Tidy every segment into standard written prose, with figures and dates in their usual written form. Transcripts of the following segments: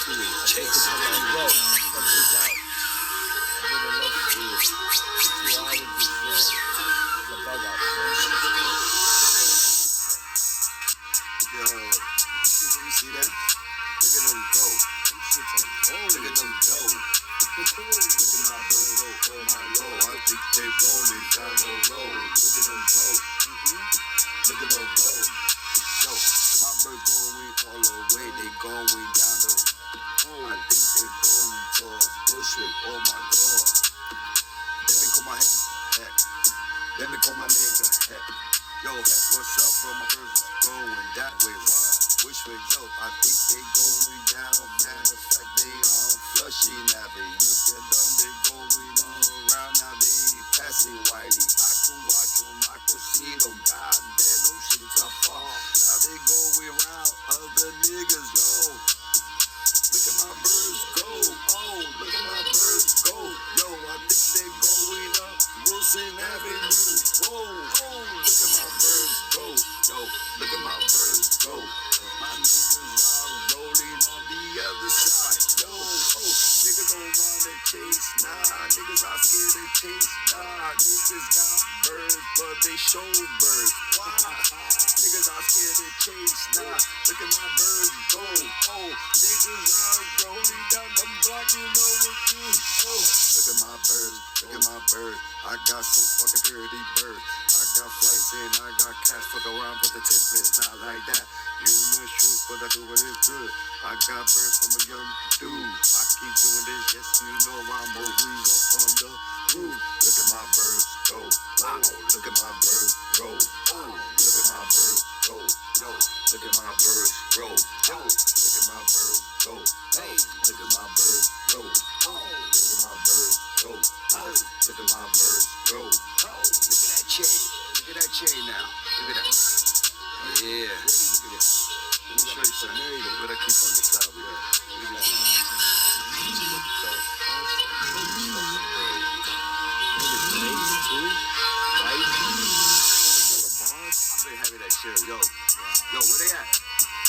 Chase. Bro, check this out. I did a left field. 2 hours this show. It's a bug out Yo, you see that? Look at them go. Look at them go. Look at my bird go on my low. I think they rolling down the road. Look at them go. Look at them go. Yo, my bird going all the way. They going down the road. I think they going towards Bushwick. Oh my God. Let me call my heck. Let me call my nigga heck. Yo, heck, what's up, bro? My birds is going that way. Why? Which way, yo? I think they going down. Matter of fact, they on Flushing Avenue. Look at them, they going around. Now they passing Wiley. I can watch them, I can see them. God damn, them shits are far. Now they going around other niggas, yo. Look at my birds go. Oh, look at my birds go. Yo, I think they going up Wilson Avenue. Whoa, oh, look at my birds go. Yo, look at my birds go. My niggas are rolling on the other side. Yo, oh, niggas don't wanna chase. Nah, niggas are scared to chase. Nah, niggas got birds, but they show birds. Why? Niggas are scared to chase. Nah, look at my birds go. Oh, niggas are rolling down the block, you know what you. Oh, look at my birds. Look at my birds. I got some fucking pretty birds. I got flights in, I got cash. Fuck around, but the tip is not like that. You know shoot, but I do what is good. I got birds from a young dude. I keep doing this, yes, you know I'm always up on the roof. Look at my birds go. Oh, look at my birds roll. Oh, look at my birds go. Yo, look at my birds roll. Yo, look at my birds go. Hey, look at my birds roll. Oh, look at my birds roll. Oh, look at my birds roll. Oh, look at that chain. Look at that chain now. Look at that. Yeah. Look at that. Let me show you something. There you go. But I keep on the top. Yeah. Look at that. I've been having that shit. Yo, where they at?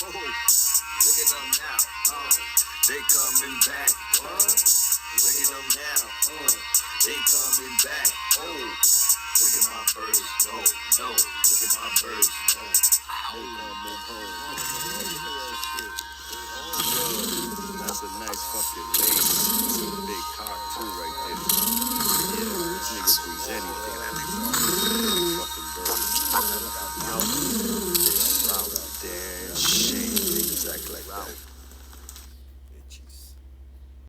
Oh, look at them now. They coming back. Look at them now. They coming back. Oh, look at my birds. No, look at my birds. No. That's a nice fucking lady. That's a big cock too right there. Yeah, this nigga breathes anything. Fucking birds. Yo, they are proud of their shit. Niggas act like that.